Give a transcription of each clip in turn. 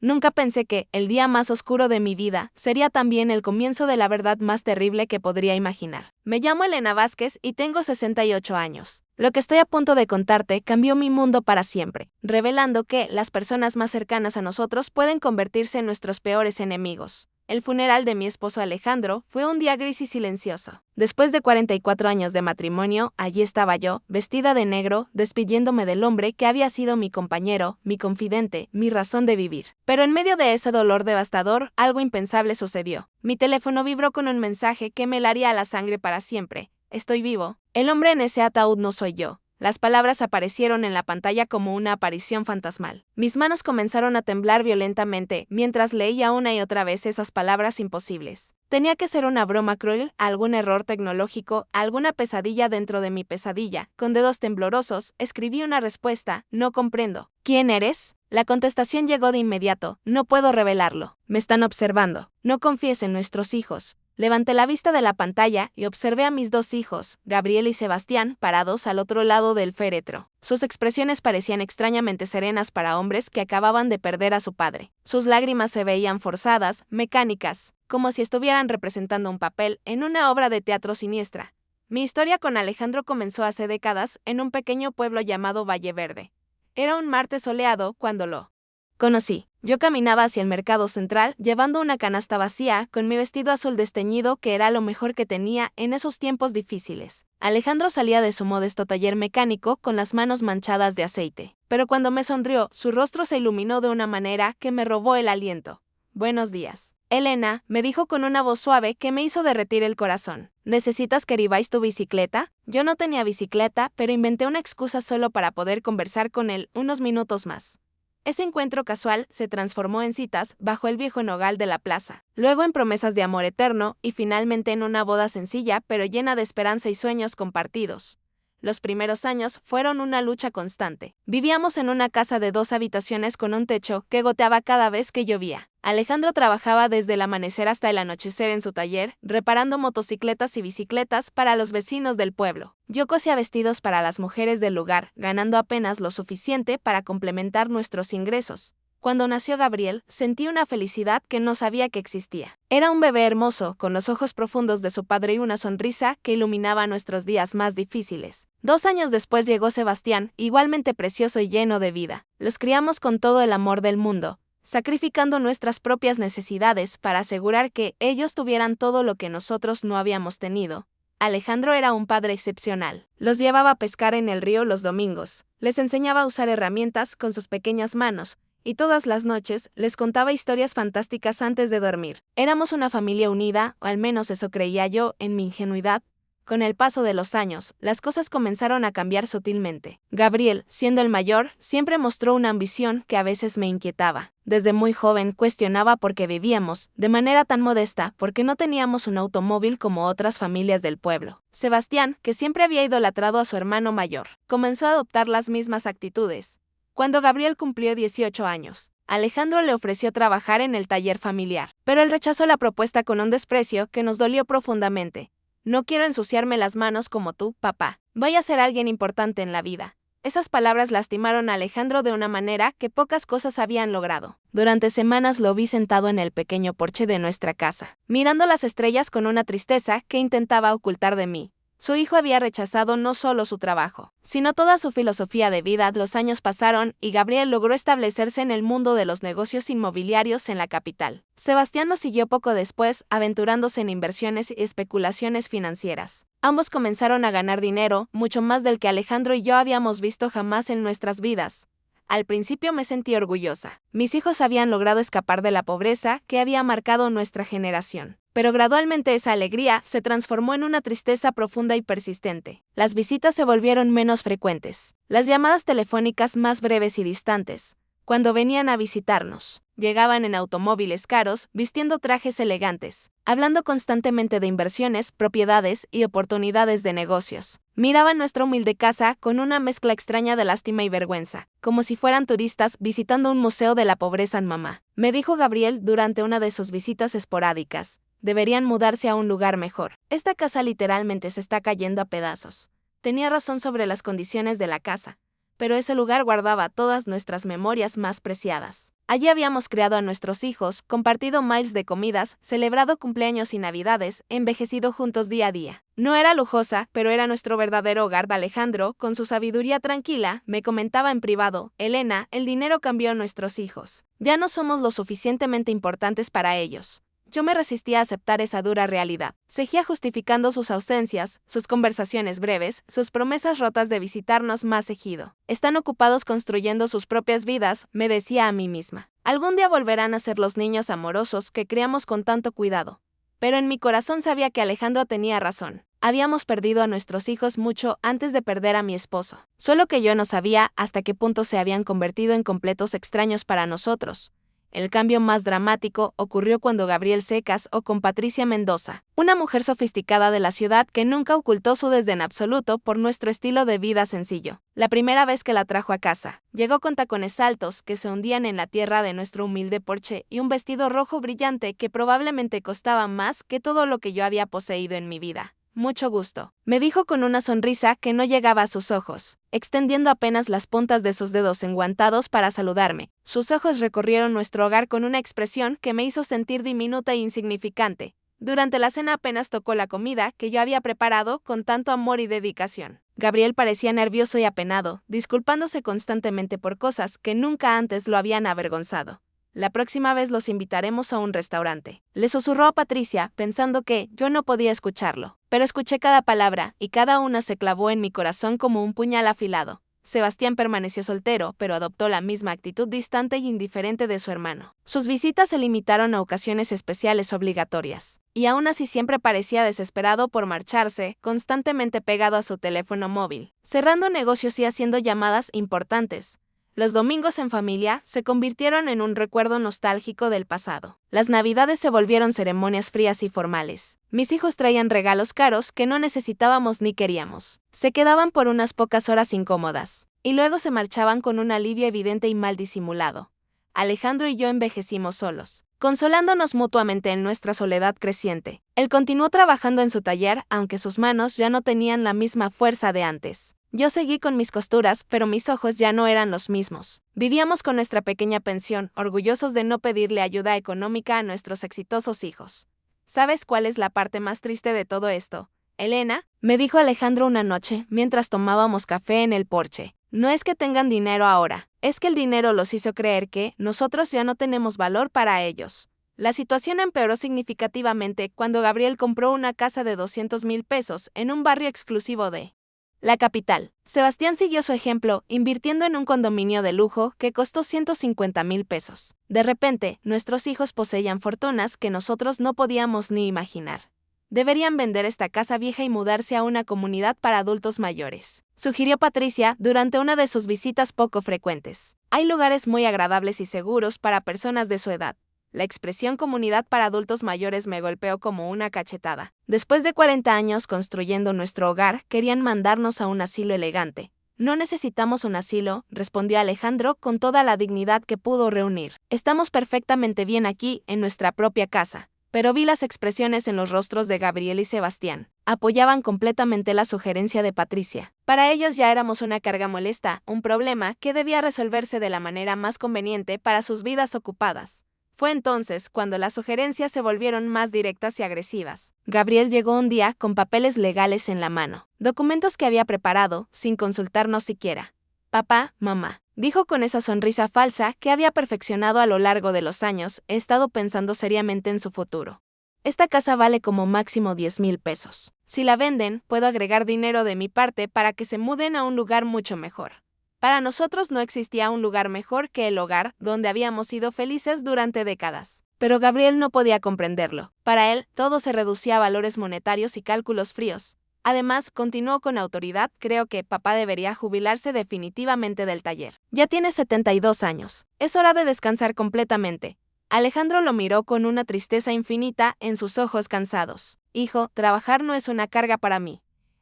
Nunca pensé que, el día más oscuro de mi vida, sería también el comienzo de la verdad más terrible que podría imaginar. Me llamo Elena Vázquez y tengo 68 años. Lo que estoy a punto de contarte cambió mi mundo para siempre, revelando que las personas más cercanas a nosotros pueden convertirse en nuestros peores enemigos. El funeral de mi esposo Alejandro fue un día gris y silencioso. Después de 44 años de matrimonio, allí estaba yo, vestida de negro, despidiéndome del hombre que había sido mi compañero, mi confidente, mi razón de vivir. Pero en medio de ese dolor devastador, algo impensable sucedió. Mi teléfono vibró con un mensaje que me helaría la sangre para siempre. Estoy vivo. El hombre en ese ataúd no soy yo. Las palabras aparecieron en la pantalla como una aparición fantasmal. Mis manos comenzaron a temblar violentamente mientras leía una y otra vez esas palabras imposibles. Tenía que ser una broma cruel, algún error tecnológico, alguna pesadilla dentro de mi pesadilla. Con dedos temblorosos, escribí una respuesta: no comprendo. ¿Quién eres? La contestación llegó de inmediato: no puedo revelarlo. Me están observando. No confíes en nuestros hijos. Levanté la vista de la pantalla y observé a mis dos hijos, Gabriel y Sebastián, parados al otro lado del féretro. Sus expresiones parecían extrañamente serenas para hombres que acababan de perder a su padre. Sus lágrimas se veían forzadas, mecánicas, como si estuvieran representando un papel en una obra de teatro siniestra. Mi historia con Alejandro comenzó hace décadas en un pequeño pueblo llamado Valle Verde. Era un martes soleado cuando lo conocí. Yo caminaba hacia el mercado central, llevando una canasta vacía, con mi vestido azul desteñido que era lo mejor que tenía en esos tiempos difíciles. Alejandro salía de su modesto taller mecánico con las manos manchadas de aceite. Pero cuando me sonrió, su rostro se iluminó de una manera que me robó el aliento. «Buenos días, Elena», me dijo con una voz suave que me hizo derretir el corazón. «¿Necesitas que reviváis tu bicicleta?» Yo no tenía bicicleta, pero inventé una excusa solo para poder conversar con él unos minutos más. Ese encuentro casual se transformó en citas bajo el viejo nogal de la plaza, luego en promesas de amor eterno y finalmente en una boda sencilla pero llena de esperanza y sueños compartidos. Los primeros años fueron una lucha constante. Vivíamos en una casa de 2 habitaciones con un techo que goteaba cada vez que llovía. Alejandro trabajaba desde el amanecer hasta el anochecer en su taller, reparando motocicletas y bicicletas para los vecinos del pueblo. Yo cosía vestidos para las mujeres del lugar, ganando apenas lo suficiente para complementar nuestros ingresos. Cuando nació Gabriel, sentí una felicidad que no sabía que existía. Era un bebé hermoso, con los ojos profundos de su padre y una sonrisa que iluminaba nuestros días más difíciles. 2 años después llegó Sebastián, igualmente precioso y lleno de vida. Los criamos con todo el amor del mundo, sacrificando nuestras propias necesidades para asegurar que ellos tuvieran todo lo que nosotros no habíamos tenido. Alejandro era un padre excepcional. Los llevaba a pescar en el río los domingos, les enseñaba a usar herramientas con sus pequeñas manos, y todas las noches les contaba historias fantásticas antes de dormir. Éramos una familia unida, o al menos eso creía yo en mi ingenuidad. Con el paso de los años, las cosas comenzaron a cambiar sutilmente. Gabriel, siendo el mayor, siempre mostró una ambición que a veces me inquietaba. Desde muy joven cuestionaba por qué vivíamos, de manera tan modesta, porque no teníamos un automóvil como otras familias del pueblo. Sebastián, que siempre había idolatrado a su hermano mayor, comenzó a adoptar las mismas actitudes. Cuando Gabriel cumplió 18 años, Alejandro le ofreció trabajar en el taller familiar, pero él rechazó la propuesta con un desprecio que nos dolió profundamente. «No quiero ensuciarme las manos como tú, papá. Voy a ser alguien importante en la vida». Esas palabras lastimaron a Alejandro de una manera que pocas cosas habían logrado. Durante semanas lo vi sentado en el pequeño porche de nuestra casa, mirando las estrellas con una tristeza que intentaba ocultar de mí. Su hijo había rechazado no solo su trabajo, sino toda su filosofía de vida. Los años pasaron y Gabriel logró establecerse en el mundo de los negocios inmobiliarios en la capital. Sebastián nos siguió poco después, aventurándose en inversiones y especulaciones financieras. Ambos comenzaron a ganar dinero, mucho más del que Alejandro y yo habíamos visto jamás en nuestras vidas. Al principio me sentí orgullosa. Mis hijos habían logrado escapar de la pobreza que había marcado nuestra generación. Pero gradualmente esa alegría se transformó en una tristeza profunda y persistente. Las visitas se volvieron menos frecuentes, las llamadas telefónicas más breves y distantes. Cuando venían a visitarnos, llegaban en automóviles caros, vistiendo trajes elegantes, hablando constantemente de inversiones, propiedades y oportunidades de negocios. Miraban nuestra humilde casa con una mezcla extraña de lástima y vergüenza, como si fueran turistas visitando un museo de la pobreza en mamá. Me dijo Gabriel durante una de sus visitas esporádicas: «Deberían mudarse a un lugar mejor. Esta casa literalmente se está cayendo a pedazos». Tenía razón sobre las condiciones de la casa. pero ese lugar guardaba todas nuestras memorias más preciadas. Allí habíamos criado a nuestros hijos, compartido miles de comidas, celebrado cumpleaños y navidades, envejecido juntos día a día. No era lujosa, pero era nuestro verdadero hogar. Alejandro, con su sabiduría tranquila, me comentaba en privado: Elena, el dinero cambió a nuestros hijos. Ya no somos lo suficientemente importantes para ellos. Yo me resistía a aceptar esa dura realidad. Seguía justificando sus ausencias, sus conversaciones breves, sus promesas rotas de visitarnos más seguido. Están ocupados construyendo sus propias vidas, me decía a mí misma. Algún día volverán a ser los niños amorosos que criamos con tanto cuidado. Pero en mi corazón sabía que Alejandro tenía razón. Habíamos perdido a nuestros hijos mucho antes de perder a mi esposo. Solo que yo no sabía hasta qué punto se habían convertido en completos extraños para nosotros. El cambio más dramático ocurrió cuando Gabriel se casó con Patricia Mendoza, una mujer sofisticada de la ciudad que nunca ocultó su desdén absoluto por nuestro estilo de vida sencillo. La primera vez que la trajo a casa, llegó con tacones altos que se hundían en la tierra de nuestro humilde porche y un vestido rojo brillante que probablemente costaba más que todo lo que yo había poseído en mi vida. Mucho gusto, me dijo con una sonrisa que no llegaba a sus ojos, extendiendo apenas las puntas de sus dedos enguantados para saludarme. Sus ojos recorrieron nuestro hogar con una expresión que me hizo sentir diminuta e insignificante. Durante la cena apenas tocó la comida que yo había preparado con tanto amor y dedicación. Gabriel parecía nervioso y apenado, disculpándose constantemente por cosas que nunca antes lo habían avergonzado. La próxima vez los invitaremos a un restaurante. Le susurró a Patricia, pensando que yo no podía escucharlo. Pero escuché cada palabra, y cada una se clavó en mi corazón como un puñal afilado. Sebastián permaneció soltero, pero adoptó la misma actitud distante y indiferente de su hermano. Sus visitas se limitaron a ocasiones especiales obligatorias. Y aún así siempre parecía desesperado por marcharse, constantemente pegado a su teléfono móvil, cerrando negocios y haciendo llamadas importantes. Los domingos en familia se convirtieron en un recuerdo nostálgico del pasado. Las navidades se volvieron ceremonias frías y formales. Mis hijos traían regalos caros que no necesitábamos ni queríamos. Se quedaban por unas pocas horas incómodas, y luego se marchaban con un alivio evidente y mal disimulado. Alejandro y yo envejecimos solos, consolándonos mutuamente en nuestra soledad creciente. Él continuó trabajando en su taller, aunque sus manos ya no tenían la misma fuerza de antes. Yo seguí con mis costuras, pero mis ojos ya no eran los mismos. Vivíamos con nuestra pequeña pensión, orgullosos de no pedirle ayuda económica a nuestros exitosos hijos. ¿Sabes cuál es la parte más triste de todo esto, Elena? Me dijo Alejandro una noche, mientras tomábamos café en el porche. No es que tengan dinero ahora, es que el dinero los hizo creer que nosotros ya no tenemos valor para ellos. La situación empeoró significativamente cuando Gabriel compró una casa de 200,000 pesos en un barrio exclusivo de la capital. Sebastián siguió su ejemplo, invirtiendo en un condominio de lujo que costó 150,000 pesos. De repente, nuestros hijos poseían fortunas que nosotros no podíamos ni imaginar. Deberían vender esta casa vieja y mudarse a una comunidad para adultos mayores, sugirió Patricia durante una de sus visitas poco frecuentes. Hay lugares muy agradables y seguros para personas de su edad. La expresión comunidad para adultos mayores me golpeó como una cachetada. Después de 40 años construyendo nuestro hogar, querían mandarnos a un asilo elegante. No necesitamos un asilo, respondió Alejandro con toda la dignidad que pudo reunir. Estamos perfectamente bien aquí, en nuestra propia casa. Pero vi las expresiones en los rostros de Gabriel y Sebastián. Apoyaban completamente la sugerencia de Patricia. Para ellos ya éramos una carga molesta, un problema que debía resolverse de la manera más conveniente para sus vidas ocupadas. Fue entonces cuando las sugerencias se volvieron más directas y agresivas. Gabriel llegó un día con papeles legales en la mano, documentos que había preparado, sin consultarnos siquiera. Papá, mamá, dijo con esa sonrisa falsa que había perfeccionado a lo largo de los años, he estado pensando seriamente en su futuro. Esta casa vale como máximo 10,000 pesos. Si la venden, puedo agregar dinero de mi parte para que se muden a un lugar mucho mejor. Para nosotros no existía un lugar mejor que el hogar donde habíamos sido felices durante décadas. Pero Gabriel no podía comprenderlo. Para él, todo se reducía a valores monetarios y cálculos fríos. Además, continuó con autoridad, creo que papá debería jubilarse definitivamente del taller. Ya tiene 72 años. Es hora de descansar completamente. Alejandro lo miró con una tristeza infinita en sus ojos cansados. Hijo, trabajar no es una carga para mí.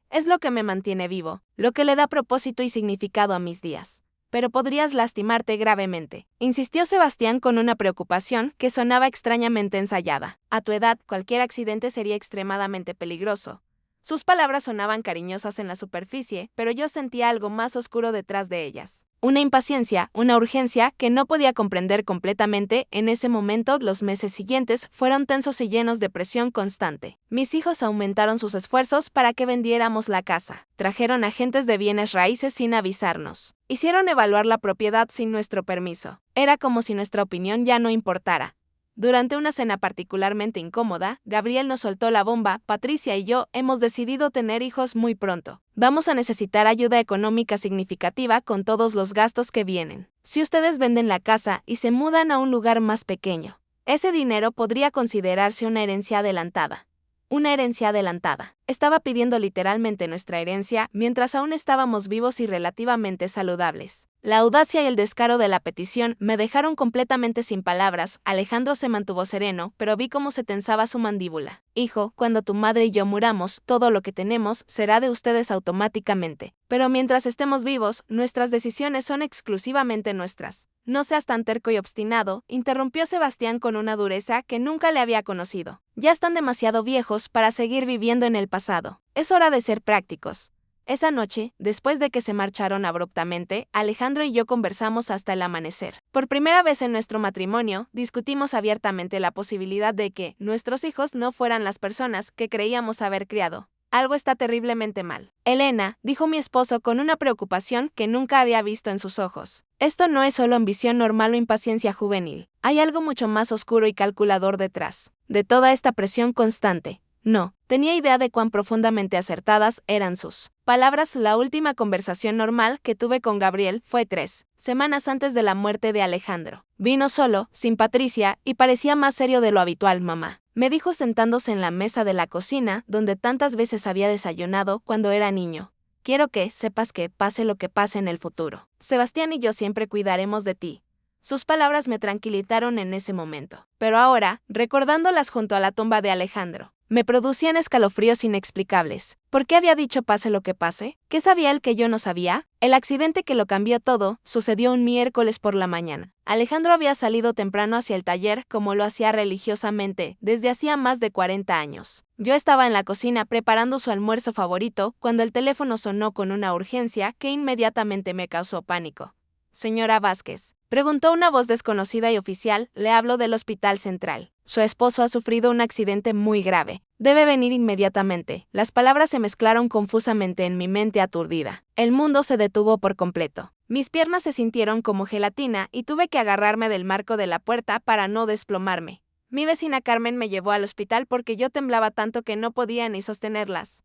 Es lo que me mantiene vivo, lo que le da propósito y significado a mis días. Pero podrías lastimarte gravemente, insistió Sebastián con una preocupación que sonaba extrañamente ensayada. A tu edad, cualquier accidente sería extremadamente peligroso. Sus palabras sonaban cariñosas en la superficie, pero yo sentía algo más oscuro detrás de ellas. Una impaciencia, una urgencia que no podía comprender completamente. En ese momento, los meses siguientes fueron tensos y llenos de presión constante. Mis hijos aumentaron sus esfuerzos para que vendiéramos la casa. Trajeron agentes de bienes raíces sin avisarnos. Hicieron evaluar la propiedad sin nuestro permiso. Era como si nuestra opinión ya no importara. Durante una cena particularmente incómoda, Gabriel nos soltó la bomba: Patricia y yo hemos decidido tener hijos muy pronto. Vamos a necesitar ayuda económica significativa con todos los gastos que vienen. Si ustedes venden la casa y se mudan a un lugar más pequeño, ese dinero podría considerarse una herencia adelantada. Una herencia adelantada. Estaba pidiendo literalmente nuestra herencia mientras aún estábamos vivos y relativamente saludables. La audacia y el descaro de la petición me dejaron completamente sin palabras. Alejandro se mantuvo sereno, pero vi cómo se tensaba su mandíbula. Hijo, cuando tu madre y yo muramos, todo lo que tenemos será de ustedes automáticamente. Pero mientras estemos vivos, nuestras decisiones son exclusivamente nuestras. No seas tan terco y obstinado, interrumpió Sebastián con una dureza que nunca le había conocido. Ya están demasiado viejos para seguir viviendo en el pasado. Es hora de ser prácticos. Esa noche, después de que se marcharon abruptamente, Alejandro y yo conversamos hasta el amanecer. Por primera vez en nuestro matrimonio, discutimos abiertamente la posibilidad de que nuestros hijos no fueran las personas que creíamos haber criado. Algo está terriblemente mal. Elena, dijo mi esposo con una preocupación que nunca había visto en sus ojos. Esto no es solo ambición normal o impaciencia juvenil. Hay algo mucho más oscuro y calculador detrás de toda esta presión constante. No tenía idea de cuán profundamente acertadas eran sus palabras. La última conversación normal que tuve con Gabriel fue 3 semanas antes de la muerte de Alejandro. Vino solo, sin Patricia, y parecía más serio de lo habitual. Mamá, me dijo sentándose en la mesa de la cocina, donde tantas veces había desayunado cuando era niño. Quiero que sepas que, pase lo que pase en el futuro, Sebastián y yo siempre cuidaremos de ti. Sus palabras me tranquilizaron en ese momento. Pero ahora, recordándolas junto a la tumba de Alejandro, me producían escalofríos inexplicables. ¿Por qué había dicho pase lo que pase? ¿Qué sabía él que yo no sabía? El accidente que lo cambió todo sucedió un miércoles por la mañana. Alejandro había salido temprano hacia el taller, como lo hacía religiosamente desde hacía más de 40 años. Yo estaba en la cocina preparando su almuerzo favorito cuando el teléfono sonó con una urgencia que inmediatamente me causó pánico. Señora Vázquez, preguntó una voz desconocida y oficial. Le hablo del Hospital Central. Su esposo ha sufrido un accidente muy grave. Debe venir inmediatamente. Las palabras se mezclaron confusamente en mi mente aturdida. El mundo se detuvo por completo. Mis piernas se sintieron como gelatina y tuve que agarrarme del marco de la puerta para no desplomarme. Mi vecina Carmen me llevó al hospital porque yo temblaba tanto que no podía ni sostenerlas.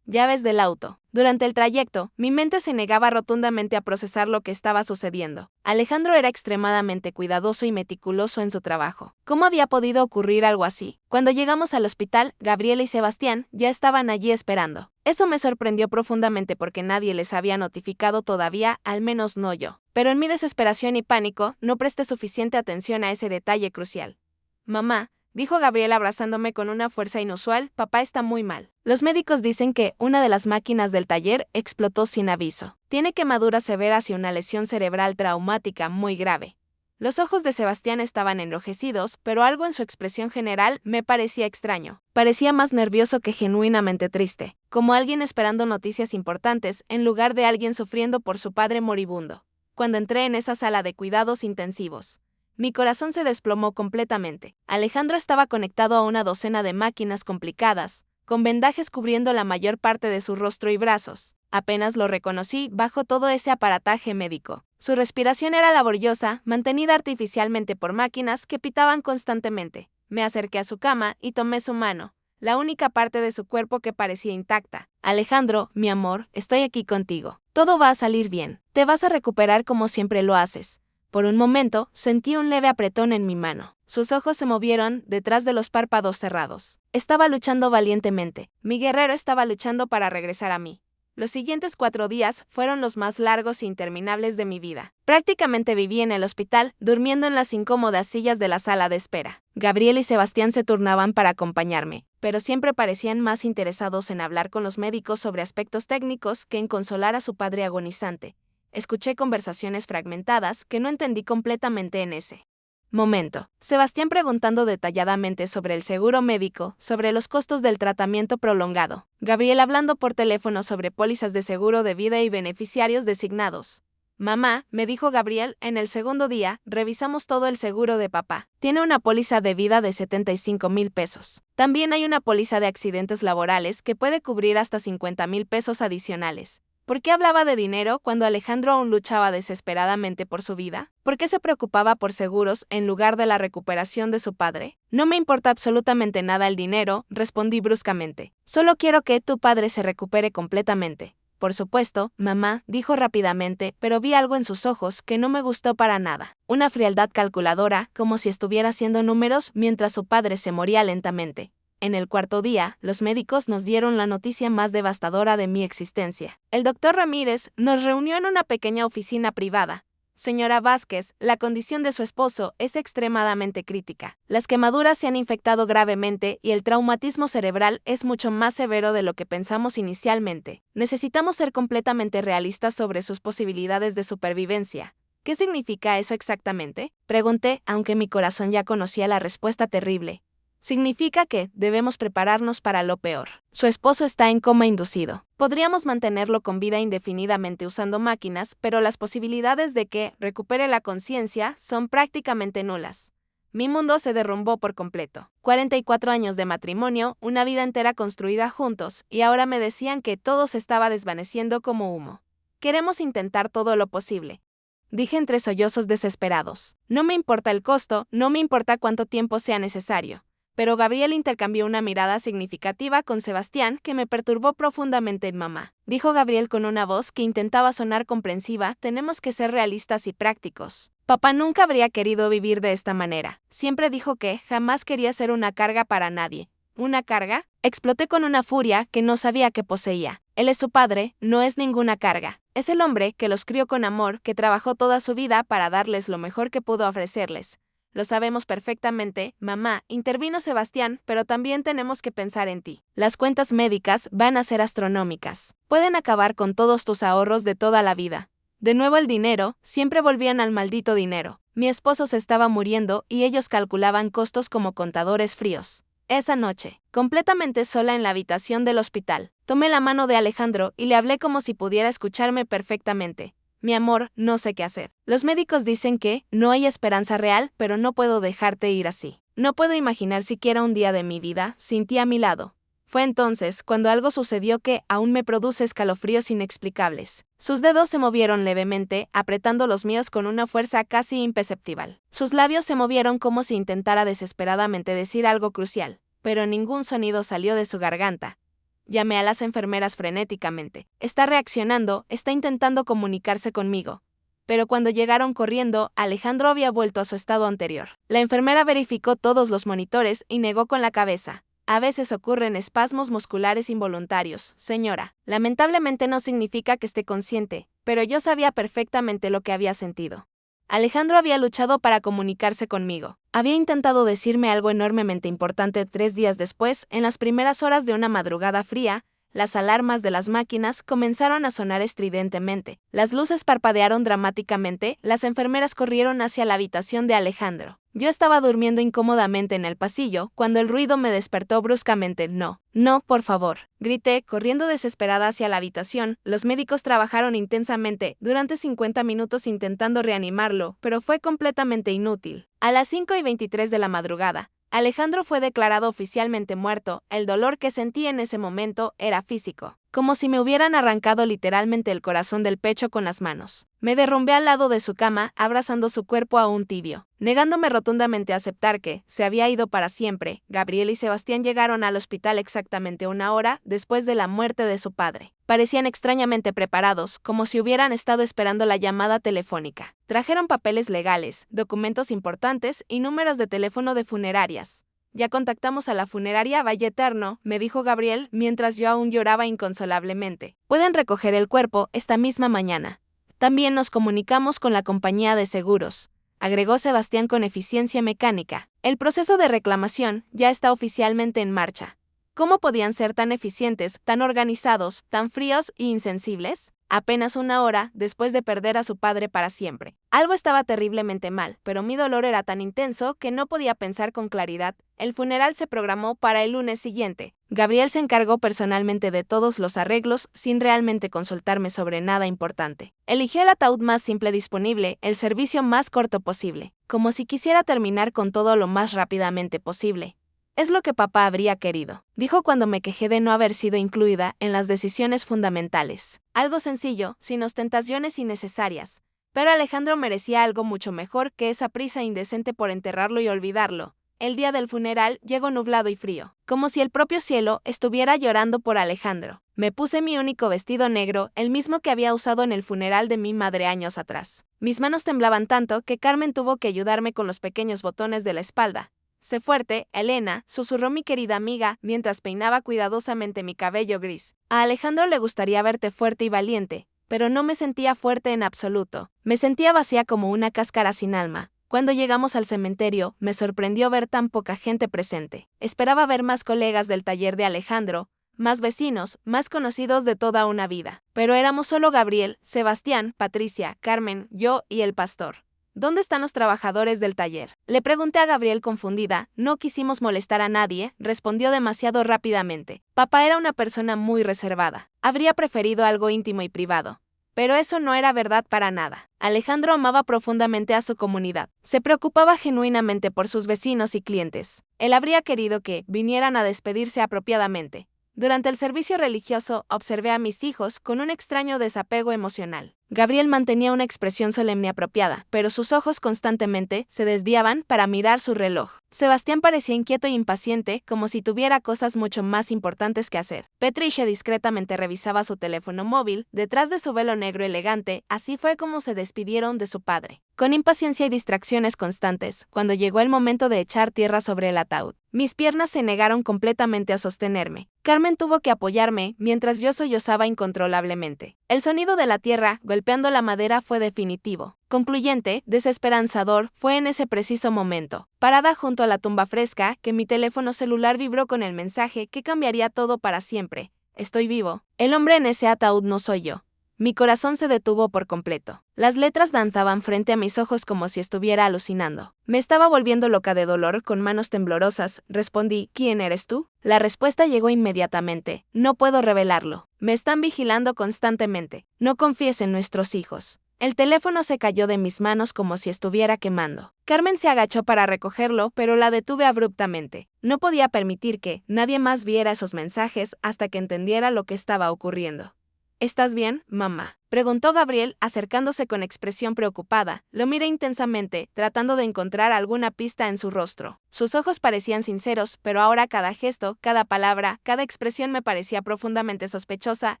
Llaves del auto. Durante el trayecto, mi mente se negaba rotundamente a procesar lo que estaba sucediendo. Alejandro era extremadamente cuidadoso y meticuloso en su trabajo. ¿Cómo había podido ocurrir algo así? Cuando llegamos al hospital, Gabriela y Sebastián ya estaban allí esperando. Eso me sorprendió profundamente porque nadie les había notificado todavía, al menos no yo. Pero en mi desesperación y pánico, no presté suficiente atención a ese detalle crucial. Mamá, dijo Gabriel abrazándome con una fuerza inusual, papá está muy mal. Los médicos dicen que una de las máquinas del taller explotó sin aviso. Tiene quemaduras severas y una lesión cerebral traumática muy grave. Los ojos de Sebastián estaban enrojecidos, pero algo en su expresión general me parecía extraño. Parecía más nervioso que genuinamente triste, como alguien esperando noticias importantes en lugar de alguien sufriendo por su padre moribundo. Cuando entré en esa sala de cuidados intensivos, mi corazón se desplomó completamente. Alejandro estaba conectado a una docena de máquinas complicadas, con vendajes cubriendo la mayor parte de su rostro y brazos. Apenas lo reconocí bajo todo ese aparataje médico. Su respiración era laboriosa, mantenida artificialmente por máquinas que pitaban constantemente. Me acerqué a su cama y tomé su mano, la única parte de su cuerpo que parecía intacta. Alejandro, mi amor, estoy aquí contigo. Todo va a salir bien. Te vas a recuperar como siempre lo haces. Por un momento, sentí un leve apretón en mi mano. Sus ojos se movieron detrás de los párpados cerrados. Estaba luchando valientemente. Mi guerrero estaba luchando para regresar a mí. Los siguientes 4 días fueron los más largos e interminables de mi vida. Prácticamente viví en el hospital, durmiendo en las incómodas sillas de la sala de espera. Gabriel y Sebastián se turnaban para acompañarme, pero siempre parecían más interesados en hablar con los médicos sobre aspectos técnicos que en consolar a su padre agonizante. Escuché conversaciones fragmentadas que no entendí completamente en ese Momento. Sebastián preguntando detalladamente sobre el seguro médico, sobre los costos del tratamiento prolongado. Gabriel hablando por teléfono sobre pólizas de seguro de vida y beneficiarios designados. Mamá, me dijo Gabriel, en el segundo día, revisamos todo el seguro de papá. Tiene una póliza de vida de 75,000 pesos. También hay una póliza de accidentes laborales que puede cubrir hasta 50,000 pesos adicionales. ¿Por qué hablaba de dinero cuando Alejandro aún luchaba desesperadamente por su vida? ¿Por qué se preocupaba por seguros en lugar de la recuperación de su padre? No me importa absolutamente nada el dinero, respondí bruscamente. Solo quiero que tu padre se recupere completamente. Por supuesto, mamá, dijo rápidamente, pero vi algo en sus ojos que no me gustó para nada. Una frialdad calculadora, como si estuviera haciendo números mientras su padre se moría lentamente. En el cuarto día, los médicos nos dieron la noticia más devastadora de mi existencia. El doctor Ramírez nos reunió en una pequeña oficina privada. Señora Vázquez, la condición de su esposo es extremadamente crítica. Las quemaduras se han infectado gravemente y el traumatismo cerebral es mucho más severo de lo que pensamos inicialmente. Necesitamos ser completamente realistas sobre sus posibilidades de supervivencia. ¿Qué significa eso exactamente? Pregunté, aunque mi corazón ya conocía la respuesta terrible. Significa que debemos prepararnos para lo peor. Su esposo está en coma inducido. Podríamos mantenerlo con vida indefinidamente usando máquinas, pero las posibilidades de que recupere la conciencia son prácticamente nulas. Mi mundo se derrumbó por completo. 44 años de matrimonio, una vida entera construida juntos, y ahora me decían que todo se estaba desvaneciendo como humo. Queremos intentar todo lo posible. Dije entre sollozos desesperados. No me importa el costo, no me importa cuánto tiempo sea necesario. Pero Gabriel intercambió una mirada significativa con Sebastián que me perturbó profundamente en mamá. Dijo Gabriel con una voz que intentaba sonar comprensiva, tenemos que ser realistas y prácticos. Papá nunca habría querido vivir de esta manera. Siempre dijo que jamás quería ser una carga para nadie. ¿Una carga? Exploté con una furia que no sabía que poseía. Él es su padre, no es ninguna carga. Es el hombre que los crió con amor, que trabajó toda su vida para darles lo mejor que pudo ofrecerles. Lo sabemos perfectamente, mamá, intervino Sebastián, pero también tenemos que pensar en ti. Las cuentas médicas van a ser astronómicas. Pueden acabar con todos tus ahorros de toda la vida. De nuevo el dinero, siempre volvían al maldito dinero. Mi esposo se estaba muriendo y ellos calculaban costos como contadores fríos. Esa noche, completamente sola en la habitación del hospital, tomé la mano de Alejandro y le hablé como si pudiera escucharme perfectamente. Mi amor, no sé qué hacer. Los médicos dicen que no hay esperanza real, pero no puedo dejarte ir así. No puedo imaginar siquiera un día de mi vida sin ti a mi lado. Fue entonces cuando algo sucedió que aún me produce escalofríos inexplicables. Sus dedos se movieron levemente, apretando los míos con una fuerza casi imperceptible. Sus labios se movieron como si intentara desesperadamente decir algo crucial, pero ningún sonido salió de su garganta. Llamé a las enfermeras frenéticamente. Está reaccionando, está intentando comunicarse conmigo. Pero cuando llegaron corriendo, Alejandro había vuelto a su estado anterior. La enfermera verificó todos los monitores y negó con la cabeza. A veces ocurren espasmos musculares involuntarios, señora. Lamentablemente no significa que esté consciente, pero yo sabía perfectamente lo que había sentido. Alejandro había luchado para comunicarse conmigo. Había intentado decirme algo enormemente importante 3 días después, en las primeras horas de una madrugada fría. Las alarmas de las máquinas comenzaron a sonar estridentemente. Las luces parpadearon dramáticamente, las enfermeras corrieron hacia la habitación de Alejandro. Yo estaba durmiendo incómodamente en el pasillo, cuando el ruido me despertó bruscamente. No, por favor. Grité, corriendo desesperada hacia la habitación. Los médicos trabajaron intensamente, durante 50 minutos intentando reanimarlo, pero fue completamente inútil. A las 5:23 de la madrugada, Alejandro fue declarado oficialmente muerto. El dolor que sentí en ese momento era físico, como si me hubieran arrancado literalmente el corazón del pecho con las manos. Me derrumbé al lado de su cama, abrazando su cuerpo aún tibio, negándome rotundamente a aceptar que se había ido para siempre. Gabriel y Sebastián llegaron al hospital exactamente 1 hora después de la muerte de su padre. Parecían extrañamente preparados, como si hubieran estado esperando la llamada telefónica. Trajeron papeles legales, documentos importantes y números de teléfono de funerarias. Ya contactamos a la funeraria Valle Eterno, me dijo Gabriel, mientras yo aún lloraba inconsolablemente. Pueden recoger el cuerpo esta misma mañana. También nos comunicamos con la compañía de seguros, agregó Sebastián con eficiencia mecánica. El proceso de reclamación ya está oficialmente en marcha. ¿Cómo podían ser tan eficientes, tan organizados, tan fríos e insensibles? apenas una hora después de perder a su padre para siempre. Algo estaba terriblemente mal, pero mi dolor era tan intenso que no podía pensar con claridad. El funeral se programó para el lunes siguiente. Gabriel se encargó personalmente de todos los arreglos sin realmente consultarme sobre nada importante. Eligió el ataúd más simple disponible, el servicio más corto posible, como si quisiera terminar con todo lo más rápidamente posible. Es lo que papá habría querido, dijo cuando me quejé de no haber sido incluida en las decisiones fundamentales. Algo sencillo, sin ostentaciones innecesarias. Pero Alejandro merecía algo mucho mejor que esa prisa indecente por enterrarlo y olvidarlo. El día del funeral llegó nublado y frío, como si el propio cielo estuviera llorando por Alejandro. Me puse mi único vestido negro, el mismo que había usado en el funeral de mi madre años atrás. Mis manos temblaban tanto que Carmen tuvo que ayudarme con los pequeños botones de la espalda. Sé fuerte, Elena, susurró mi querida amiga mientras peinaba cuidadosamente mi cabello gris. A Alejandro le gustaría verte fuerte y valiente, pero no me sentía fuerte en absoluto. Me sentía vacía como una cáscara sin alma. Cuando llegamos al cementerio, me sorprendió ver tan poca gente presente. Esperaba ver más colegas del taller de Alejandro, más vecinos, más conocidos de toda una vida. Pero éramos solo Gabriel, Sebastián, Patricia, Carmen, yo y el pastor. ¿Dónde están los trabajadores del taller? Le pregunté a Gabriel confundida. No quisimos molestar a nadie, respondió demasiado rápidamente. Papá era una persona muy reservada. Habría preferido algo íntimo y privado. Pero eso no era verdad para nada. Alejandro amaba profundamente a su comunidad. Se preocupaba genuinamente por sus vecinos y clientes. Él habría querido que vinieran a despedirse apropiadamente. Durante el servicio religioso, observé a mis hijos con un extraño desapego emocional. Gabriel mantenía una expresión solemne apropiada, pero sus ojos constantemente se desviaban para mirar su reloj. Sebastián parecía inquieto e impaciente, como si tuviera cosas mucho más importantes que hacer. Patricia discretamente revisaba su teléfono móvil, detrás de su velo negro elegante. Así fue como se despidieron de su padre. Con impaciencia y distracciones constantes, cuando llegó el momento de echar tierra sobre el ataúd, mis piernas se negaron completamente a sostenerme. Carmen tuvo que apoyarme mientras yo sollozaba incontrolablemente. El sonido de la tierra golpeando la madera fue definitivo. Concluyente, desesperanzador, fue en ese preciso momento, parada junto a la tumba fresca, que mi teléfono celular vibró con el mensaje que cambiaría todo para siempre. Estoy vivo. El hombre en ese ataúd no soy yo. Mi corazón se detuvo por completo. Las letras danzaban frente a mis ojos como si estuviera alucinando. Me estaba volviendo loca de dolor, con manos temblorosas. Respondí, ¿quién eres tú? La respuesta llegó inmediatamente. No puedo revelarlo. Me están vigilando constantemente. No confíes en nuestros hijos. El teléfono se cayó de mis manos como si estuviera quemando. Carmen se agachó para recogerlo, pero la detuve abruptamente. No podía permitir que nadie más viera esos mensajes hasta que entendiera lo que estaba ocurriendo. ¿Estás bien, mamá?, preguntó Gabriel, acercándose con expresión preocupada. Lo miré intensamente, tratando de encontrar alguna pista en su rostro. Sus ojos parecían sinceros, pero ahora cada gesto, cada palabra, cada expresión me parecía profundamente sospechosa.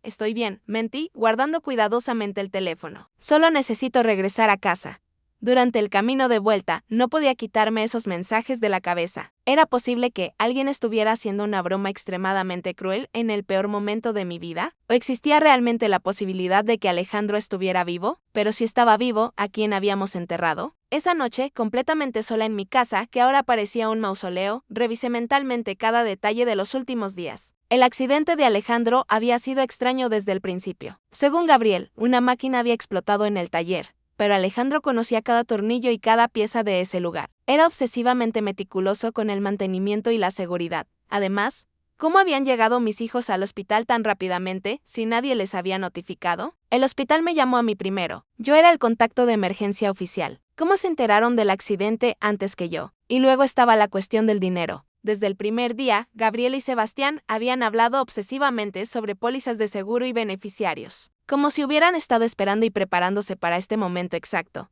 Estoy bien, mentí, guardando cuidadosamente el teléfono. Solo necesito regresar a casa. Durante el camino de vuelta, no podía quitarme esos mensajes de la cabeza. ¿Era posible que alguien estuviera haciendo una broma extremadamente cruel en el peor momento de mi vida? ¿O existía realmente la posibilidad de que Alejandro estuviera vivo? Pero si estaba vivo, ¿a quién habíamos enterrado? Esa noche, completamente sola en mi casa, que ahora parecía un mausoleo, revisé mentalmente cada detalle de los últimos días. El accidente de Alejandro había sido extraño desde el principio. Según Gabriel, una máquina había explotado en el taller. Pero Alejandro conocía cada tornillo y cada pieza de ese lugar. Era obsesivamente meticuloso con el mantenimiento y la seguridad. Además, ¿cómo habían llegado mis hijos al hospital tan rápidamente si nadie les había notificado? El hospital me llamó a mí primero. Yo era el contacto de emergencia oficial. ¿Cómo se enteraron del accidente antes que yo? Y luego estaba la cuestión del dinero. Desde el primer día, Gabriel y Sebastián habían hablado obsesivamente sobre pólizas de seguro y beneficiarios, como si hubieran estado esperando y preparándose para este momento exacto.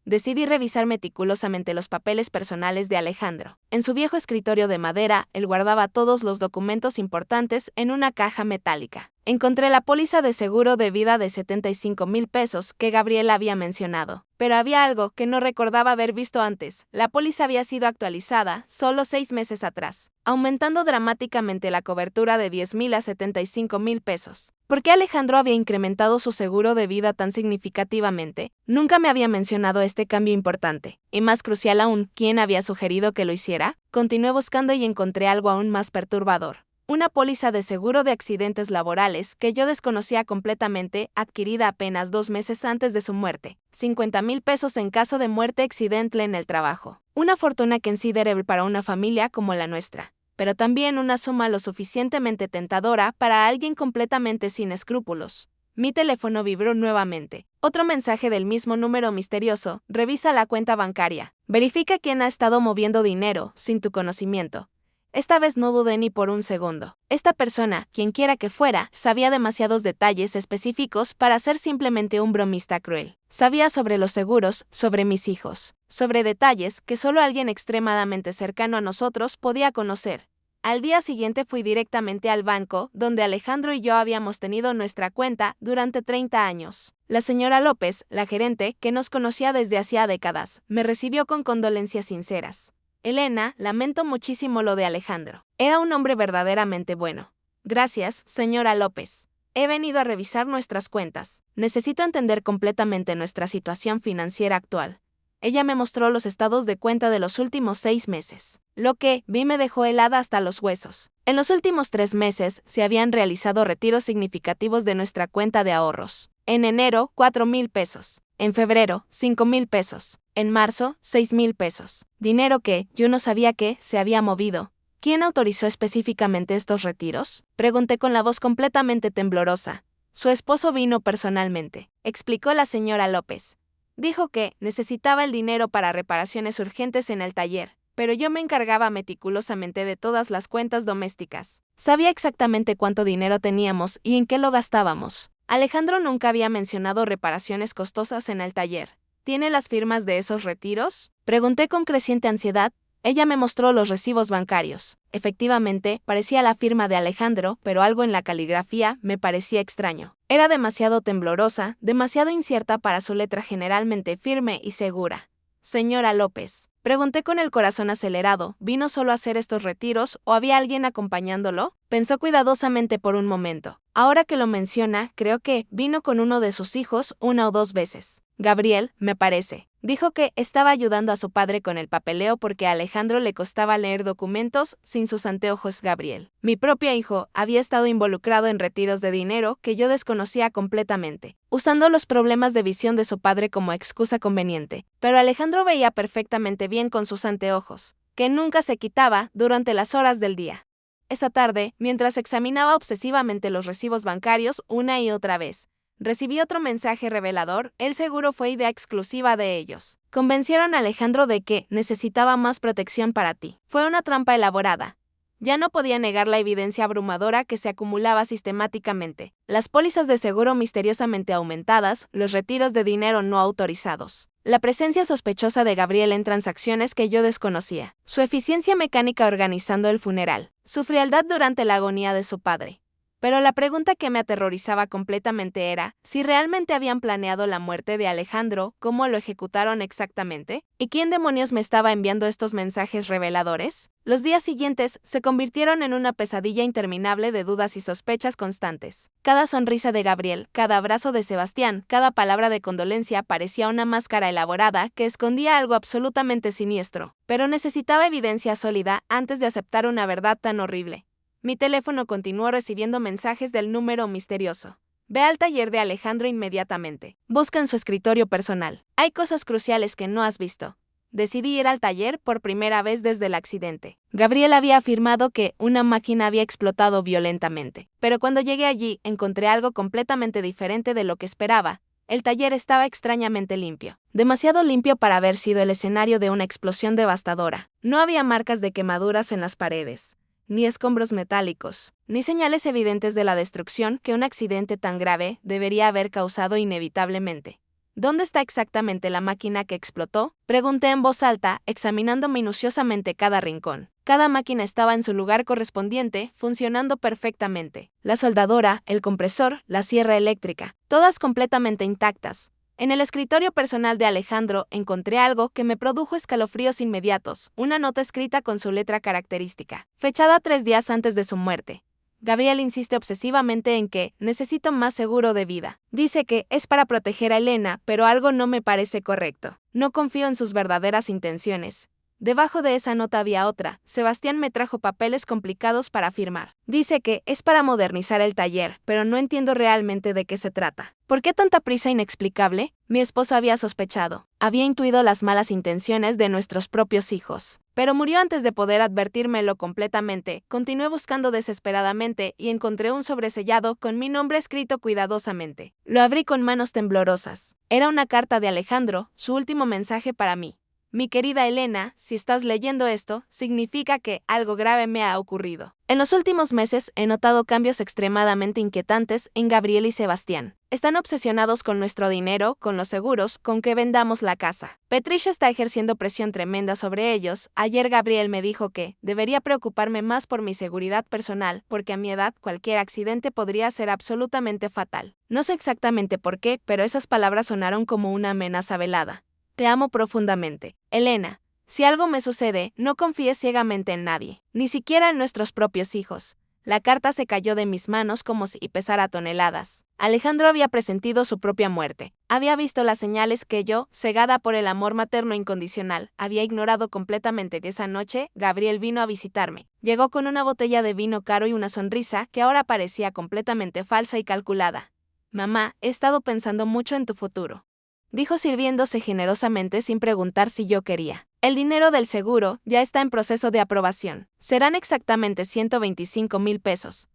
Decidí revisar meticulosamente los papeles personales de Alejandro. En su viejo escritorio de madera, él guardaba todos los documentos importantes en una caja metálica. Encontré la póliza de seguro de vida de 75,000 pesos que Gabriel había mencionado. Pero había algo que no recordaba haber visto antes. La póliza había sido actualizada solo 6 meses atrás, aumentando dramáticamente la cobertura de 10,000 a 75,000 pesos. ¿Por qué Alejandro había incrementado su seguro de vida tan significativamente? Nunca me había mencionado este cambio importante. Y más crucial aún, ¿quién había sugerido que lo hiciera? Continué buscando y encontré algo aún más perturbador. Una póliza de seguro de accidentes laborales que yo desconocía completamente, adquirida apenas 2 meses antes de su muerte. 50,000 pesos en caso de muerte accidental en el trabajo. Una fortuna considerable para una familia como la nuestra, pero también una suma lo suficientemente tentadora para alguien completamente sin escrúpulos. Mi teléfono vibró nuevamente. Otro mensaje del mismo número misterioso: revisa la cuenta bancaria. Verifica quién ha estado moviendo dinero, sin tu conocimiento. Esta vez no dudé ni por un segundo. Esta persona, quienquiera que fuera, sabía demasiados detalles específicos para ser simplemente un bromista cruel. Sabía sobre los seguros, sobre mis hijos, sobre detalles que solo alguien extremadamente cercano a nosotros podía conocer. Al día siguiente fui directamente al banco, donde Alejandro y yo habíamos tenido nuestra cuenta durante 30 años. La señora López, la gerente, que nos conocía desde hacía décadas, me recibió con condolencias sinceras. Elena, lamento muchísimo lo de Alejandro. Era un hombre verdaderamente bueno. Gracias, señora López. He venido a revisar nuestras cuentas. Necesito entender completamente nuestra situación financiera actual. Ella me mostró los estados de cuenta de los últimos 6 meses. Lo que vi me dejó helada hasta los huesos. En los últimos 3 meses se habían realizado retiros significativos de nuestra cuenta de ahorros. En enero, 4,000 pesos. En febrero, 5,000 pesos. En marzo, 6,000 pesos. Dinero que, yo no sabía que, se había movido. ¿Quién autorizó específicamente estos retiros? Pregunté con la voz completamente temblorosa. Su esposo vino personalmente, explicó la señora López. Dijo que necesitaba el dinero para reparaciones urgentes en el taller, pero yo me encargaba meticulosamente de todas las cuentas domésticas. Sabía exactamente cuánto dinero teníamos y en qué lo gastábamos. Alejandro nunca había mencionado reparaciones costosas en el taller. ¿Tiene las firmas de esos retiros? Pregunté con creciente ansiedad. Ella me mostró los recibos bancarios. Efectivamente, parecía la firma de Alejandro, pero algo en la caligrafía me parecía extraño. Era demasiado temblorosa, demasiado incierta para su letra generalmente firme y segura. Señora López, pregunté con el corazón acelerado, ¿vino solo a hacer estos retiros o había alguien acompañándolo? Pensó cuidadosamente por un momento. Ahora que lo menciona, creo que vino con uno de sus hijos 1 o 2 veces. Gabriel, me parece. Dijo que estaba ayudando a su padre con el papeleo porque a Alejandro le costaba leer documentos sin sus anteojos. Gabriel, mi propio hijo, había estado involucrado en retiros de dinero que yo desconocía completamente, usando los problemas de visión de su padre como excusa conveniente. Pero Alejandro veía perfectamente bien con sus anteojos, que nunca se quitaba durante las horas del día. Esa tarde, mientras examinaba obsesivamente los recibos bancarios una y otra vez, recibí otro mensaje revelador. El seguro fue idea exclusiva de ellos. Convencieron a Alejandro de que necesitaba más protección para ti. Fue una trampa elaborada. Ya no podía negar la evidencia abrumadora que se acumulaba sistemáticamente. Las pólizas de seguro misteriosamente aumentadas, los retiros de dinero no autorizados. La presencia sospechosa de Gabriel en transacciones que yo desconocía. Su eficiencia mecánica organizando el funeral. Su frialdad durante la agonía de su padre. Pero la pregunta que me aterrorizaba completamente era, si realmente habían planeado la muerte de Alejandro, ¿cómo lo ejecutaron exactamente? ¿Y quién demonios me estaba enviando estos mensajes reveladores? Los días siguientes se convirtieron en una pesadilla interminable de dudas y sospechas constantes. Cada sonrisa de Gabriel, cada abrazo de Sebastián, cada palabra de condolencia parecía una máscara elaborada que escondía algo absolutamente siniestro. Pero necesitaba evidencia sólida antes de aceptar una verdad tan horrible. Mi teléfono continuó recibiendo mensajes del número misterioso. Ve al taller de Alejandro inmediatamente. Busca en su escritorio personal. Hay cosas cruciales que no has visto. Decidí ir al taller por primera vez desde el accidente. Gabriel había afirmado que una máquina había explotado violentamente. Pero cuando llegué allí, encontré algo completamente diferente de lo que esperaba. El taller estaba extrañamente limpio. Demasiado limpio para haber sido el escenario de una explosión devastadora. No había marcas de quemaduras en las paredes, ni escombros metálicos, ni señales evidentes de la destrucción que un accidente tan grave debería haber causado inevitablemente. ¿Dónde está exactamente la máquina que explotó? Pregunté en voz alta, examinando minuciosamente cada rincón. Cada máquina estaba en su lugar correspondiente, funcionando perfectamente. La soldadora, el compresor, la sierra eléctrica, todas completamente intactas. En el escritorio personal de Alejandro encontré algo que me produjo escalofríos inmediatos, una nota escrita con su letra característica, fechada 3 días antes de su muerte. Gabriel insiste obsesivamente en que necesito más seguro de vida. Dice que es para proteger a Elena, pero algo no me parece correcto. No confío en sus verdaderas intenciones. Debajo de esa nota había otra. Sebastián me trajo papeles complicados para firmar. Dice que es para modernizar el taller, pero no entiendo realmente de qué se trata. ¿Por qué tanta prisa inexplicable? Mi esposo había sospechado. Había intuido las malas intenciones de nuestros propios hijos. Pero murió antes de poder advertírmelo completamente. Continué buscando desesperadamente y encontré un sobresellado con mi nombre escrito cuidadosamente. Lo abrí con manos temblorosas. Era una carta de Alejandro, su último mensaje para mí. Mi querida Elena, si estás leyendo esto, significa que algo grave me ha ocurrido. En los últimos meses he notado cambios extremadamente inquietantes en Gabriel y Sebastián. Están obsesionados con nuestro dinero, con los seguros, con que vendamos la casa. Patricia está ejerciendo presión tremenda sobre ellos. Ayer Gabriel me dijo que debería preocuparme más por mi seguridad personal, porque a mi edad cualquier accidente podría ser absolutamente fatal. No sé exactamente por qué, pero esas palabras sonaron como una amenaza velada. Te amo profundamente. Elena, si algo me sucede, no confíes ciegamente en nadie, ni siquiera en nuestros propios hijos. La carta se cayó de mis manos como si pesara toneladas. Alejandro había presentido su propia muerte. Había visto las señales que yo, cegada por el amor materno incondicional, había ignorado completamente. De esa noche, Gabriel vino a visitarme. Llegó con una botella de vino caro y una sonrisa que ahora parecía completamente falsa y calculada. Mamá, he estado pensando mucho en tu futuro, dijo sirviéndose generosamente sin preguntar si yo quería. El dinero del seguro ya está en proceso de aprobación. Serán exactamente 125,000 pesos.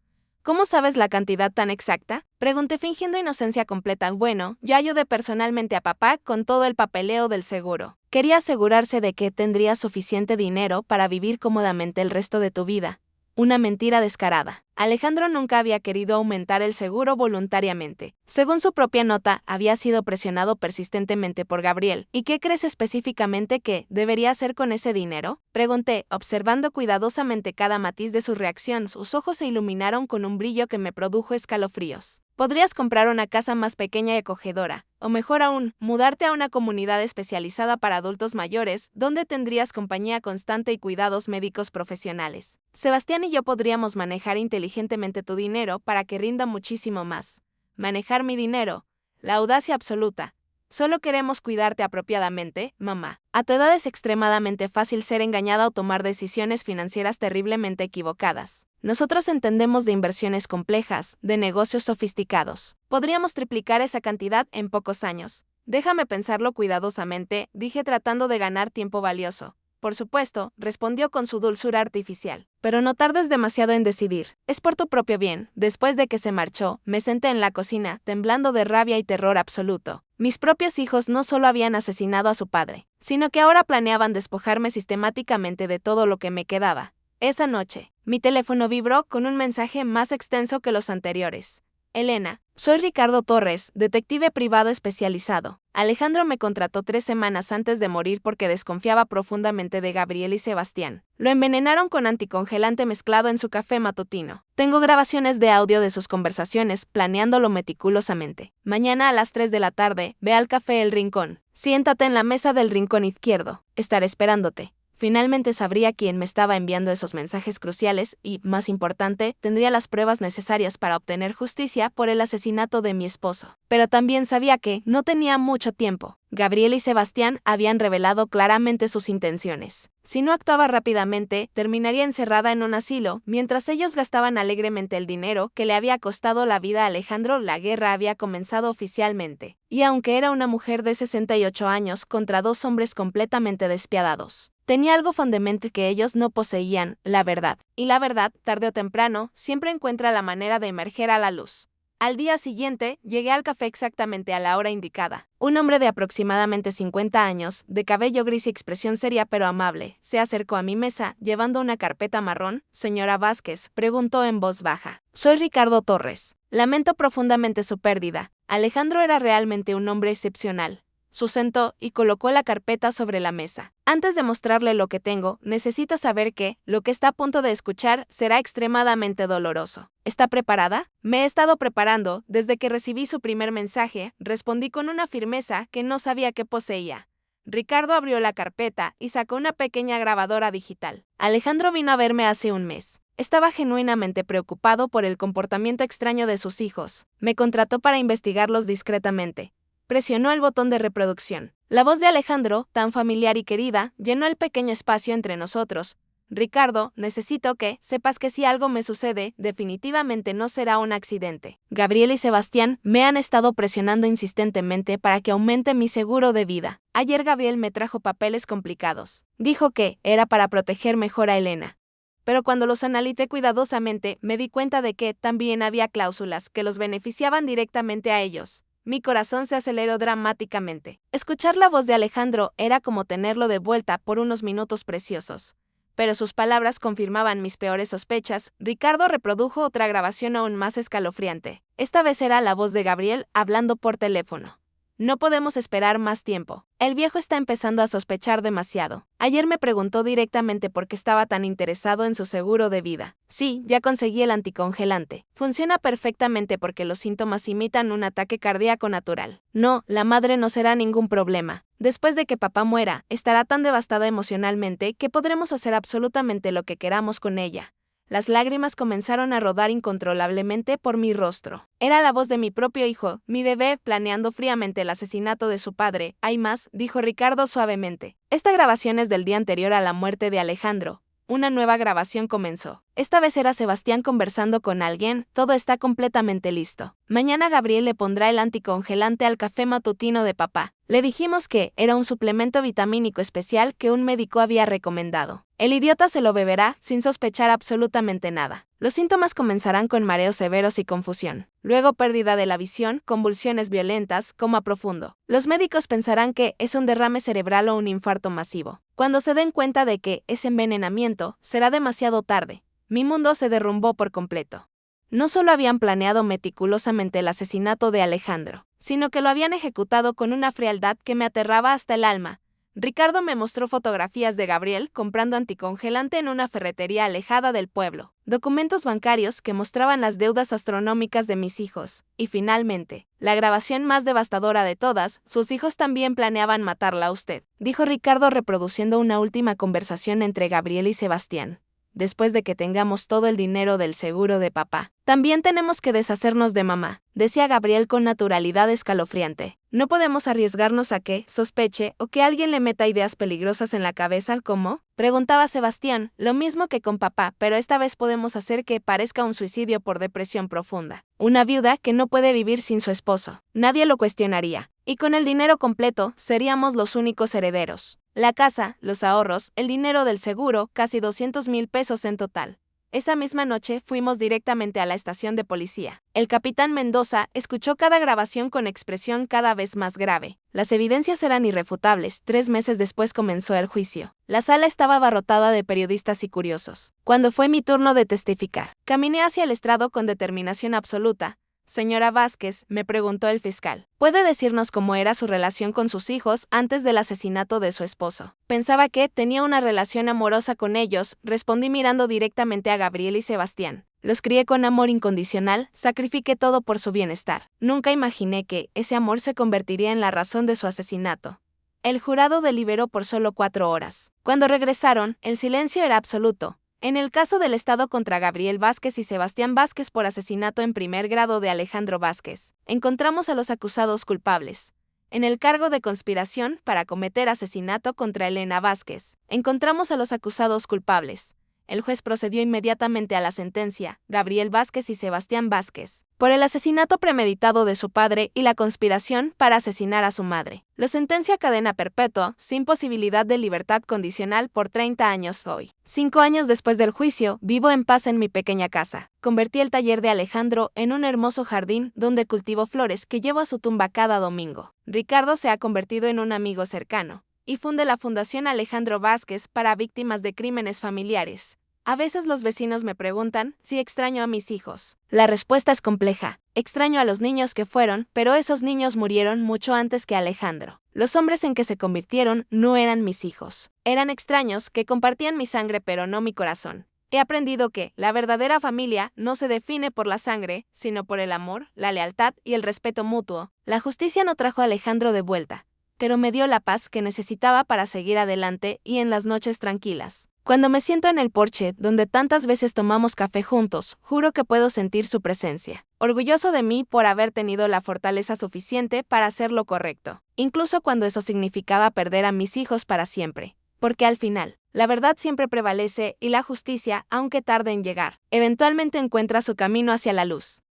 ¿Cómo sabes la cantidad tan exacta? Pregunté fingiendo inocencia completa. Bueno, ya ayudé personalmente a papá con todo el papeleo del seguro. Quería asegurarse de que tendrías suficiente dinero para vivir cómodamente el resto de tu vida. Una mentira descarada. Alejandro nunca había querido aumentar el seguro voluntariamente. Según su propia nota, había sido presionado persistentemente por Gabriel. ¿Y qué crees específicamente que debería hacer con ese dinero? Pregunté, observando cuidadosamente cada matiz de su reacción. Sus ojos se iluminaron con un brillo que me produjo escalofríos. Podrías comprar una casa más pequeña y acogedora, o mejor aún, mudarte a una comunidad especializada para adultos mayores, donde tendrías compañía constante y cuidados médicos profesionales. Sebastián y yo podríamos manejar inteligentemente tu dinero para que rinda muchísimo más. Manejar mi dinero. La audacia absoluta. Solo queremos cuidarte apropiadamente, mamá. A tu edad es extremadamente fácil ser engañada o tomar decisiones financieras terriblemente equivocadas. Nosotros entendemos de inversiones complejas, de negocios sofisticados. Podríamos triplicar esa cantidad en pocos años. Déjame pensarlo cuidadosamente, dije tratando de ganar tiempo valioso. Por supuesto, respondió con su dulzura artificial. Pero no tardes demasiado en decidir. Es por tu propio bien. Después de que se marchó, me senté en la cocina, temblando de rabia y terror absoluto. Mis propios hijos no solo habían asesinado a su padre, sino que ahora planeaban despojarme sistemáticamente de todo lo que me quedaba. Esa noche, mi teléfono vibró con un mensaje más extenso que los anteriores. Elena, soy Ricardo Torres, detective privado especializado. Alejandro me contrató 3 semanas antes de morir porque desconfiaba profundamente de Gabriel y Sebastián. Lo envenenaron con anticongelante mezclado en su café matutino. Tengo grabaciones de audio de sus conversaciones, planeándolo meticulosamente. Mañana a las 3 de la tarde, ve al café El Rincón. Siéntate en la mesa del rincón izquierdo. Estaré esperándote. Finalmente sabría quién me estaba enviando esos mensajes cruciales y, más importante, tendría las pruebas necesarias para obtener justicia por el asesinato de mi esposo. Pero también sabía que no tenía mucho tiempo. Gabriel y Sebastián habían revelado claramente sus intenciones. Si no actuaba rápidamente, terminaría encerrada en un asilo, mientras ellos gastaban alegremente el dinero que le había costado la vida a Alejandro. La guerra había comenzado oficialmente. Y aunque era una mujer de 68 años contra 2 hombres completamente despiadados, tenía algo fundamental que ellos no poseían, la verdad. Y la verdad, tarde o temprano, siempre encuentra la manera de emerger a la luz. Al día siguiente, llegué al café exactamente a la hora indicada. Un hombre de aproximadamente 50 años, de cabello gris y expresión seria pero amable, se acercó a mi mesa, llevando una carpeta marrón. Señora Vázquez, preguntó en voz baja. Soy Ricardo Torres. Lamento profundamente su pérdida. Alejandro era realmente un hombre excepcional. Se sentó y colocó la carpeta sobre la mesa. Antes de mostrarle lo que tengo, necesita saber que lo que está a punto de escuchar será extremadamente doloroso. ¿Está preparada? Me he estado preparando desde que recibí su primer mensaje, respondí con una firmeza que no sabía que poseía. Ricardo abrió la carpeta y sacó una pequeña grabadora digital. Alejandro vino a verme hace un mes. Estaba genuinamente preocupado por el comportamiento extraño de sus hijos. Me contrató para investigarlos discretamente. Presionó el botón de reproducción. La voz de Alejandro, tan familiar y querida, llenó el pequeño espacio entre nosotros. Ricardo, necesito que sepas que si algo me sucede, definitivamente no será un accidente. Gabriel y Sebastián me han estado presionando insistentemente para que aumente mi seguro de vida. Ayer Gabriel me trajo papeles complicados. Dijo que era para proteger mejor a Elena. Pero cuando los analicé cuidadosamente, me di cuenta de que también había cláusulas que los beneficiaban directamente a ellos. Mi corazón se aceleró dramáticamente. Escuchar la voz de Alejandro era como tenerlo de vuelta por unos minutos preciosos. Pero sus palabras confirmaban mis peores sospechas. Ricardo reprodujo otra grabación aún más escalofriante. Esta vez era la voz de Gabriel hablando por teléfono. No podemos esperar más tiempo. El viejo está empezando a sospechar demasiado. Ayer me preguntó directamente por qué estaba tan interesado en su seguro de vida. Sí, ya conseguí el anticongelante. Funciona perfectamente porque los síntomas imitan un ataque cardíaco natural. No, la madre no será ningún problema. Después de que papá muera, estará tan devastada emocionalmente que podremos hacer absolutamente lo que queramos con ella. Las lágrimas comenzaron a rodar incontrolablemente por mi rostro. Era la voz de mi propio hijo, mi bebé, planeando fríamente el asesinato de su padre. Hay más, dijo Ricardo suavemente. Esta grabación es del día anterior a la muerte de Alejandro. Una nueva grabación comenzó. Esta vez era Sebastián conversando con alguien. Todo está completamente listo. Mañana Gabriel le pondrá el anticongelante al café matutino de papá. Le dijimos que era un suplemento vitamínico especial que un médico había recomendado. El idiota se lo beberá sin sospechar absolutamente nada. Los síntomas comenzarán con mareos severos y confusión. Luego pérdida de la visión, convulsiones violentas, coma profundo. Los médicos pensarán que es un derrame cerebral o un infarto masivo. Cuando se den cuenta de que es envenenamiento, será demasiado tarde. Mi mundo se derrumbó por completo. No solo habían planeado meticulosamente el asesinato de Alejandro, sino que lo habían ejecutado con una frialdad que me aterraba hasta el alma. Ricardo me mostró fotografías de Gabriel comprando anticongelante en una ferretería alejada del pueblo, documentos bancarios que mostraban las deudas astronómicas de mis hijos, y finalmente, la grabación más devastadora de todas, sus hijos también planeaban matarla a usted, dijo Ricardo reproduciendo una última conversación entre Gabriel y Sebastián. Después de que tengamos todo el dinero del seguro de papá, también tenemos que deshacernos de mamá, decía Gabriel con naturalidad escalofriante. No podemos arriesgarnos a que sospeche o que alguien le meta ideas peligrosas en la cabeza, ¿cómo? Preguntaba Sebastián, lo mismo que con papá, pero esta vez podemos hacer que parezca un suicidio por depresión profunda. Una viuda que no puede vivir sin su esposo. Nadie lo cuestionaría. Y con el dinero completo, seríamos los únicos herederos. La casa, los ahorros, el dinero del seguro, casi 200,000 pesos en total. Esa misma noche fuimos directamente a la estación de policía. El capitán Mendoza escuchó cada grabación con expresión cada vez más grave. Las evidencias eran irrefutables. 3 meses después comenzó el juicio. La sala estaba abarrotada de periodistas y curiosos. Cuando fue mi turno de testificar, caminé hacia el estrado con determinación absoluta. Señora Vázquez, me preguntó el fiscal, ¿puede decirnos cómo era su relación con sus hijos antes del asesinato de su esposo? Pensaba que tenía una relación amorosa con ellos, respondí mirando directamente a Gabriel y Sebastián. Los crié con amor incondicional, sacrifiqué todo por su bienestar. Nunca imaginé que ese amor se convertiría en la razón de su asesinato. El jurado deliberó por solo 4 horas. Cuando regresaron, el silencio era absoluto. En el caso del Estado contra Gabriel Vázquez y Sebastián Vázquez por asesinato en primer grado de Alejandro Vázquez, encontramos a los acusados culpables. En el cargo de conspiración para cometer asesinato contra Elena Vázquez, encontramos a los acusados culpables. El juez procedió inmediatamente a la sentencia, Gabriel Vázquez y Sebastián Vázquez, por el asesinato premeditado de su padre y la conspiración para asesinar a su madre. Lo sentenció a cadena perpetua, sin posibilidad de libertad condicional por 30 años hoy. 5 años después del juicio, vivo en paz en mi pequeña casa. Convertí el taller de Alejandro en un hermoso jardín donde cultivo flores que llevo a su tumba cada domingo. Ricardo se ha convertido en un amigo cercano y funde la Fundación Alejandro Vázquez para víctimas de crímenes familiares. A veces los vecinos me preguntan si extraño a mis hijos. La respuesta es compleja. Extraño a los niños que fueron, pero esos niños murieron mucho antes que Alejandro. Los hombres en que se convirtieron no eran mis hijos. Eran extraños que compartían mi sangre pero no mi corazón. He aprendido que la verdadera familia no se define por la sangre, sino por el amor, la lealtad y el respeto mutuo. La justicia no trajo a Alejandro de vuelta, pero me dio la paz que necesitaba para seguir adelante y en las noches tranquilas. Cuando me siento en el porche donde tantas veces tomamos café juntos, juro que puedo sentir su presencia. orgulloso de mí por haber tenido la fortaleza suficiente para hacer lo correcto, incluso cuando eso significaba perder a mis hijos para siempre. Porque al final, la verdad siempre prevalece y la justicia, aunque tarde en llegar, eventualmente encuentra su camino hacia la luz.